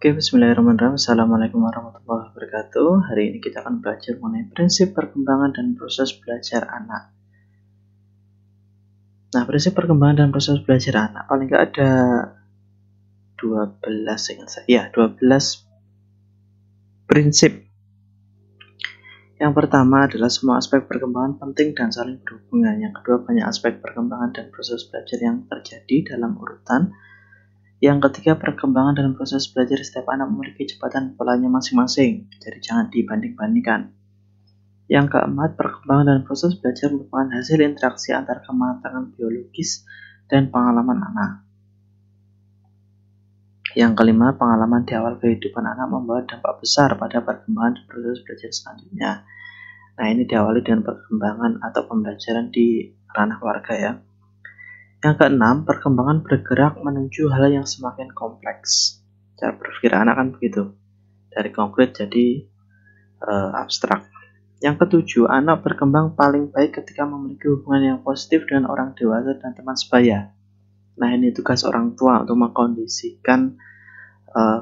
Oke, bismillahirrahmanirrahim. Assalamualaikum warahmatullahi wabarakatuh. Hari ini kita akan belajar mengenai prinsip perkembangan dan proses belajar anak. Nah, prinsip perkembangan dan proses belajar anak paling nggak ada 12, ingat saya. 12 prinsip. Yang pertama adalah semua aspek perkembangan penting dan saling berhubungan. Yang kedua, banyak aspek perkembangan dan proses belajar yang terjadi dalam urutan. Yang ketiga, perkembangan dalam proses belajar setiap anak memiliki kecepatan polanya masing-masing, jadi jangan dibanding-bandingkan. Yang keempat, perkembangan dalam proses belajar merupakan hasil interaksi antara kematangan biologis dan pengalaman anak. Yang kelima, pengalaman di awal kehidupan anak membawa dampak besar pada perkembangan dan proses belajar selanjutnya. Nah, ini diawali dengan perkembangan atau pembelajaran di ranah keluarga ya. Yang keenam, perkembangan bergerak menuju hal yang semakin kompleks. Cara berpikir anak kan begitu, dari konkret jadi abstrak. Yang ketujuh, anak berkembang paling baik ketika memiliki hubungan yang positif dengan orang dewasa dan teman sebaya. Nah, ini tugas orang tua untuk mengkondisikan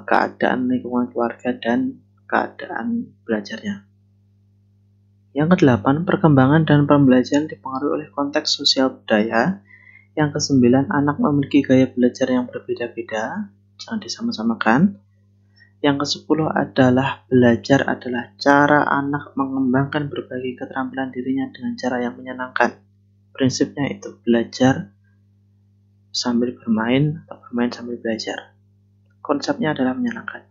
keadaan lingkungan keluarga dan keadaan belajarnya. Yang kedelapan, perkembangan dan pembelajaran dipengaruhi oleh konteks sosial budaya. Yang kesembilan, anak memiliki gaya belajar yang berbeda-beda, jangan disama-samakan. Yang kesepuluh adalah belajar adalah cara anak mengembangkan berbagai keterampilan dirinya dengan cara yang menyenangkan. Prinsipnya itu, belajar sambil bermain atau bermain sambil belajar. Konsepnya adalah menyenangkan.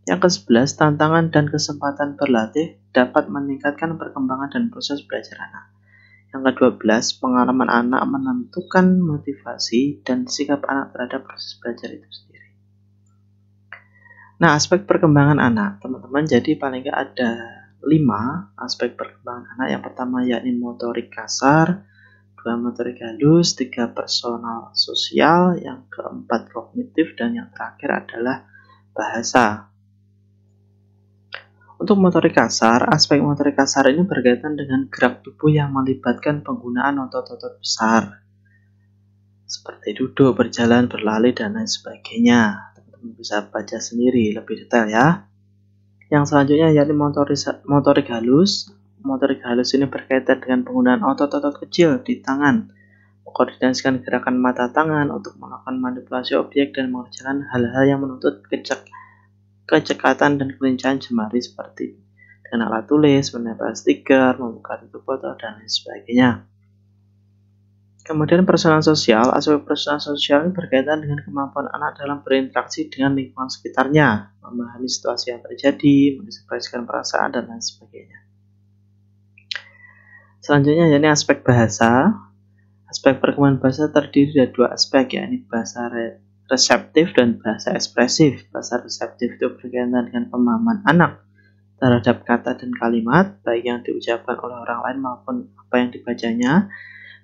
Yang ke-11, tantangan dan kesempatan berlatih dapat meningkatkan perkembangan dan proses belajar anak. Yang ke-12, pengalaman anak menentukan motivasi dan sikap anak terhadap proses belajar itu sendiri. Nah, aspek perkembangan anak, teman-teman, jadi paling nggak ada 5 aspek perkembangan anak. Yang pertama yakni motorik kasar, 2 motorik halus, 3 personal sosial, yang keempat kognitif, dan yang terakhir adalah bahasa. Untuk motorik kasar, aspek motorik kasar ini berkaitan dengan gerak tubuh yang melibatkan penggunaan otot-otot besar, seperti duduk, berjalan, berlari, dan lain sebagainya. Teman-teman bisa baca sendiri lebih detail ya. Yang selanjutnya yakni motorik halus. Motorik halus ini berkaitan dengan penggunaan otot-otot kecil di tangan, mengkoordinasikan gerakan mata tangan untuk melakukan manipulasi objek dan mengerjakan hal-hal yang menuntut kecekatan dan kelincahan jemari seperti dengan alat tulis, menempel stiker, membuka tutup botol, dan lain sebagainya. Kemudian personal sosial, aspek personal sosial berkaitan dengan kemampuan anak dalam berinteraksi dengan lingkungan sekitarnya, memahami situasi yang terjadi, mengekspresikan perasaan, dan lain sebagainya. Selanjutnya yakni aspek bahasa. Aspek perkembangan bahasa terdiri dari 2 aspek, yakni bahasa reseptif dan bahasa ekspresif. Bahasa reseptif itu berkaitan dengan pemahaman anak terhadap kata dan kalimat, baik yang diucapkan oleh orang lain maupun apa yang dibacanya.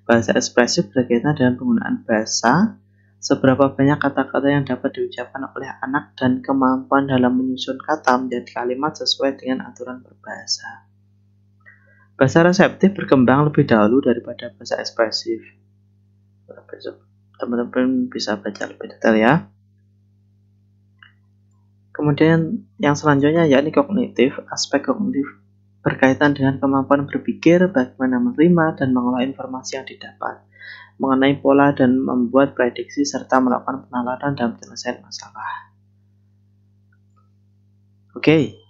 Bahasa ekspresif berkaitan dengan penggunaan bahasa, seberapa banyak kata-kata yang dapat diucapkan oleh anak dan kemampuan dalam menyusun kata menjadi kalimat sesuai dengan aturan berbahasa. Bahasa reseptif berkembang lebih dahulu daripada bahasa ekspresif. Teman-teman bisa baca lebih detail ya. Kemudian yang selanjutnya yakni kognitif. Aspek kognitif berkaitan dengan kemampuan berpikir, bagaimana menerima dan mengolah informasi yang didapat, mengenai pola dan membuat prediksi serta melakukan penalaran dalam penyelesaian masalah. Oke,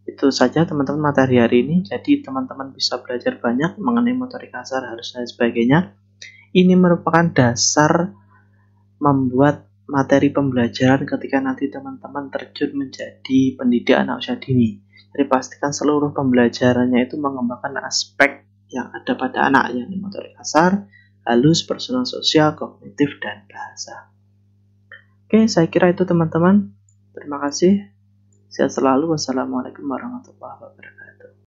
itu saja teman-teman materi hari ini. Jadi teman-teman bisa belajar banyak mengenai motorik kasar, halus, dan sebagainya. Ini merupakan dasar membuat materi pembelajaran ketika nanti teman-teman terjun menjadi pendidik anak usia dini. Jadi pastikan seluruh pembelajarannya itu mengembangkan aspek yang ada pada anak, yakni motorik kasar, halus, personal sosial, kognitif, dan bahasa. Oke, saya kira itu teman-teman. Terima kasih. Sehat selalu. Wassalamualaikum warahmatullahi wabarakatuh.